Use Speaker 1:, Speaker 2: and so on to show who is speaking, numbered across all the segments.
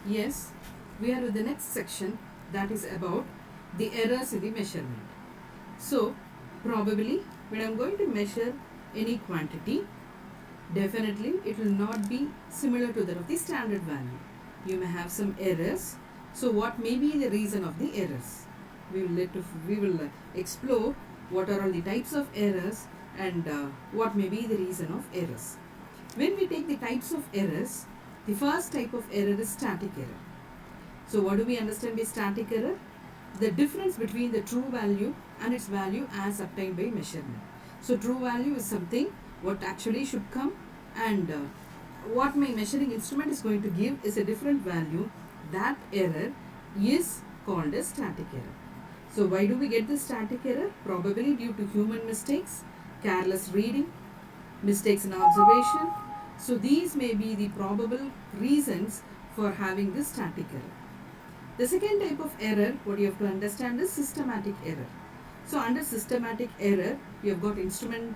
Speaker 1: Yes, we are with the next section, that is about the errors in the measurement. So, probably when I am going to measure any quantity, definitely it will not be similar to that of the standard value. You may have some errors. So, what may be the reason of the errors? We will explore what are all the types of errors and what may be the reason of errors. When we take the types of errors, the first type of error is static error. So what do we understand by static error? The difference between the true value and its value as obtained by measurement. So true value is something what actually should come, and what my measuring instrument is going to give is a different value. That error is called as static error. So why do we get this static error? Probably due to human mistakes, careless reading, mistakes in observation. So these may be the probable reasons for having this static error. The second type of error, what you have to understand, is systematic error. So under systematic error, you have got instrumental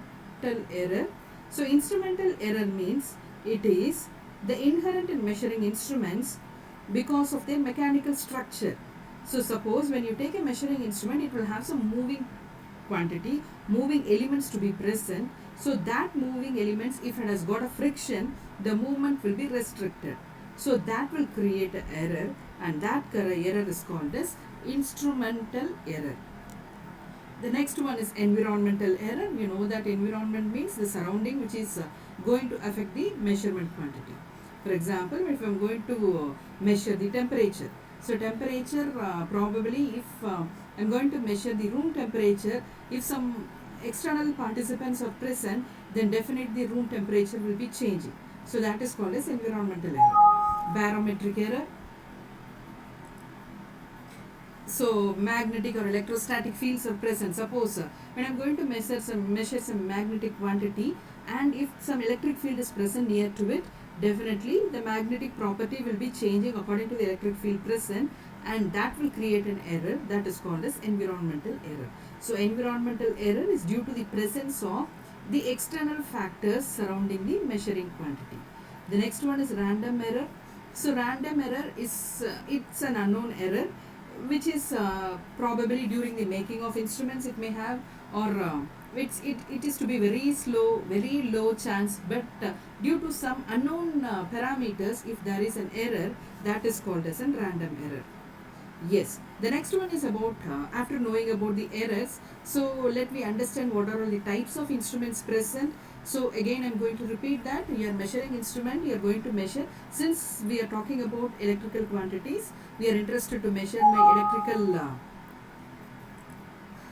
Speaker 1: error. So instrumental error means it is the inherent in measuring instruments because of their mechanical structure. So suppose when you take a measuring instrument, it will have some moving quantity, moving elements to be present. So that moving elements, if it has got a friction, the movement will be restricted. So that will create an error, and that error is called as instrumental error. The next one is environmental error. You know that environment means the surrounding which is going to affect the measurement quantity. For example, if I am going to measure the temperature, so temperature probably if I am going to measure the room temperature, if some external participants are present, then definitely the room temperature will be changing. So that is called as environmental error. Barometric error. So magnetic or electrostatic fields are present. Suppose when I am going to measure some magnetic quantity, and if some electric field is present near to it, definitely the magnetic property will be changing according to the electric field present, and that will create an error that is called as environmental error. So environmental error is due to the presence of the external factors surrounding the measuring quantity. The next one is random error. So random error is it's an unknown error which is probably during the making of instruments it may have, or it is to be very slow, very low chance, but due to some unknown parameters, if there is an error, that is called as a random error. Yes, the next one is about after knowing about the errors, so let me understand what are all the types of instruments present. So again I am going to repeat that you are measuring instrument, you are going to measure, since we are talking about electrical quantities, we are interested to measure my electrical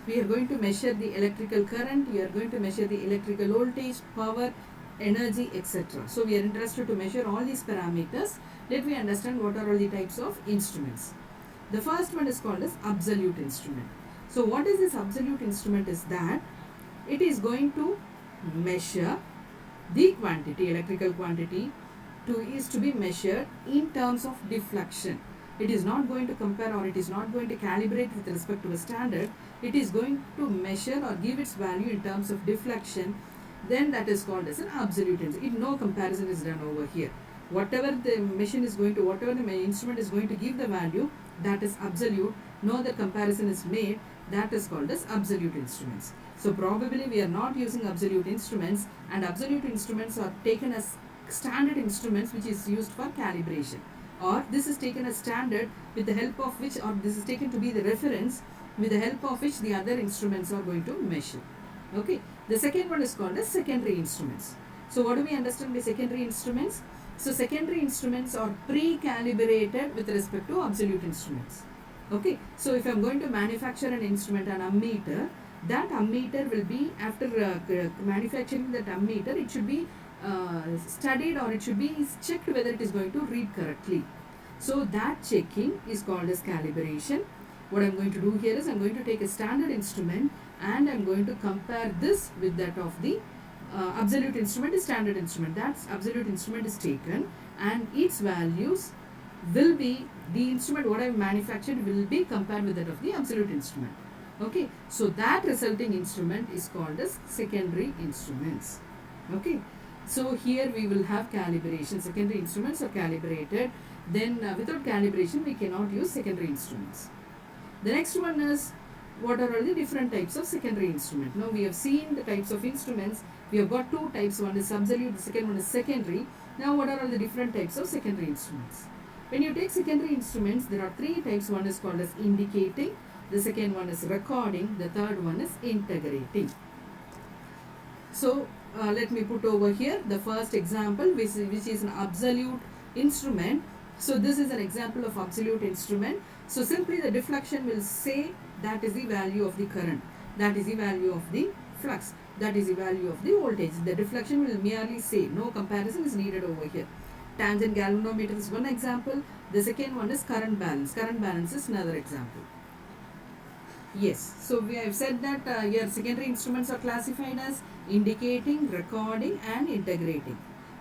Speaker 1: we are going to measure the electrical current, we are going to measure the electrical voltage, power, energy, etc. So we are interested to measure all these parameters. Let me understand what are all the types of instruments. The first one is called as absolute instrument. So what is this absolute instrument is that it is going to measure the quantity, electrical quantity is to be measured in terms of deflection. It is not going to compare, or it is not going to calibrate with respect to a standard. It is going to measure or give its value in terms of deflection. Then that is called as an absolute instrument. No comparison is done over here. Whatever the machine is going to, whatever the instrument is going to give the value, that is absolute. No other comparison is made. That is called as absolute instruments. So probably we are not using absolute instruments, and absolute instruments are taken as standard instruments which is used for calibration, or this is taken as standard with the help of which, or this is taken to be the reference with the help of which the other instruments are going to measure. Okay. The second one is called as secondary instruments. So what do we understand by secondary instruments? So secondary instruments are pre-calibrated with respect to absolute instruments. Okay. So if I am going to manufacture an instrument, an ammeter, that ammeter will be, after manufacturing that ammeter, it should be studied, or it should be checked whether it is going to read correctly. So that checking is called as calibration. What I am going to do here is I am going to take a standard instrument, and I am going to compare this with that of the absolute instrument is standard instrument. That's absolute instrument is taken, and its values will be, the instrument what I have manufactured will be compared with that of the absolute instrument. Okay, so that resulting instrument is called as secondary instruments. Okay, So here we will have calibration. Secondary instruments are calibrated. Then without calibration we cannot use secondary instruments. The next one is, what are all the different types of secondary instrument? Now we have seen the types of instruments. We have got two types. One is absolute, the second one is secondary. Now what are all the different types of secondary instruments? When you take secondary instruments, there are three types. One is called as indicating, the second one is recording, the third one is integrating. So let me put over here the first example, which is an absolute instrument. So this is an example of absolute instrument. So simply the deflection will say that is the value of the current, that is the value of the flux, that is the value of the voltage. The deflection will merely say, no comparison is needed over here. Tangent galvanometer is one example. The second one is current balance. Current balance is another example. Yes, so we have said that here secondary instruments are classified as indicating, recording and integrating.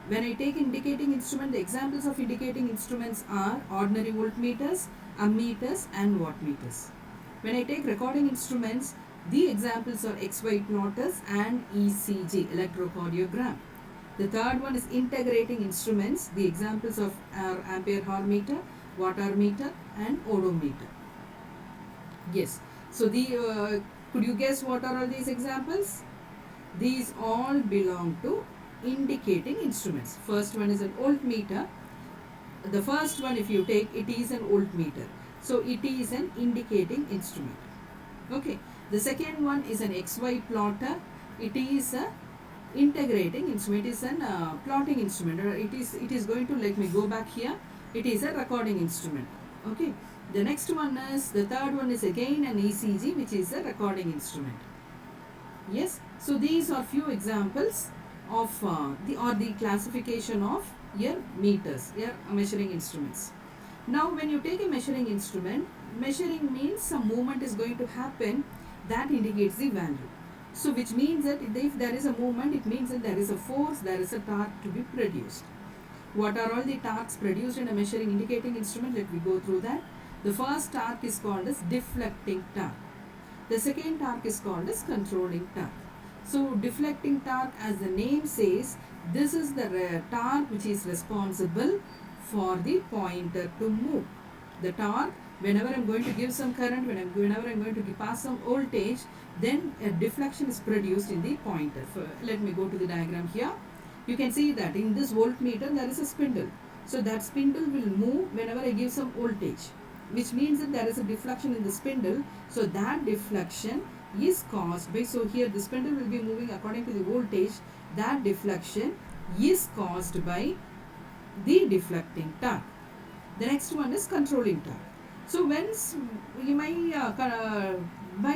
Speaker 1: When I take indicating instrument, the examples of indicating instruments are ordinary voltmeters, ammeters and wattmeters. When I take recording instruments, the examples are XY plotters and ECG, electrocardiogram. The third one is integrating instruments. The examples of are ampere hour meter, watt hour meter and odometer. Yes. So the could you guess what are all these examples? These all belong to indicating instruments. First one is an voltmeter. The first one, if you take, it is an voltmeter. So it is an indicating instrument. Okay. The second one is an XY plotter. It is a integrating instrument. It is an plotting instrument. It is going to, let me go back here. It is a recording instrument. Okay. The next one is, the third one is again an ECG, which is a recording instrument. Yes. So these are few examples of the classification of your meters, your measuring instruments. Now when you take a measuring instrument, measuring means some movement is going to happen that indicates the value. So which means that if there is a movement, it means that there is a force, there is a torque to be produced. What are all the torques produced in a measuring indicating instrument? Let me go through that. The first torque is called as deflecting torque. The second torque is called as controlling torque. So deflecting torque, as the name says, this is the torque which is responsible for the pointer to move. The torque, whenever I am going to give some current, whenever I am going to pass some voltage, then a deflection is produced in the pointer. Let me go to the diagram here. You can see that in this voltmeter there is a spindle. So that spindle will move whenever I give some voltage, which means that there is a deflection in the spindle. So that deflection is caused by, so here the spindle will be moving according to the voltage. That deflection is caused by the deflecting torque. The next one is controlling torque. So once my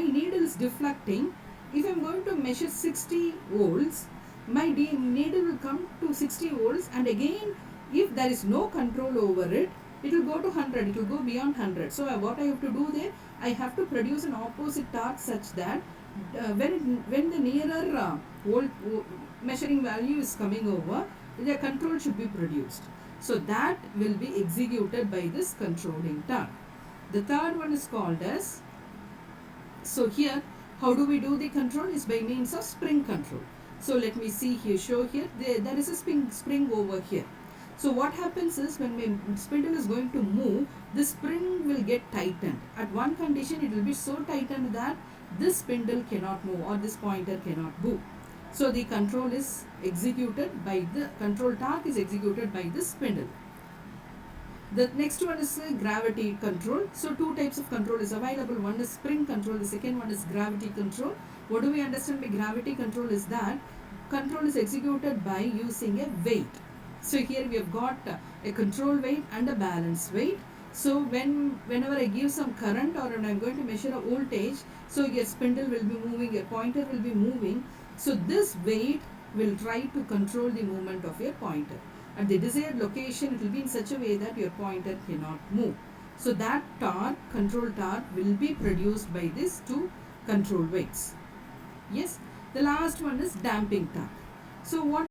Speaker 1: needle is deflecting, if I am going to measure 60 volts, my needle will come to 60 volts, and again if there is no control over it, it will go to 100, it will go beyond 100. So what I have to do there, I have to produce an opposite torque such that when the nearer measuring value is coming over, the control should be produced. So that will be executed by this controlling torque. The third one is called as, so here how do we do the control? Is by means of spring control. So let me see here, show here, there is a spring over here. So what happens is, when my spindle is going to move, the spring will get tightened. At one condition it will be so tightened that this spindle cannot move or this pointer cannot move. So the control is executed by the control torque is executed by this spindle. The next one is gravity control. So two types of control is available. One is spring control, the second one is gravity control. What do we understand by gravity control is that control is executed by using a weight. So here we have got a control weight and a balance weight. So whenever I give some current or when I am going to measure a voltage, so your spindle will be moving, your pointer will be moving. So this weight will try to control the movement of your pointer. At the desired location, it will be in such a way that your pointer cannot move. So that torque, control torque, will be produced by these two control weights. Yes. The last one is damping torque. So what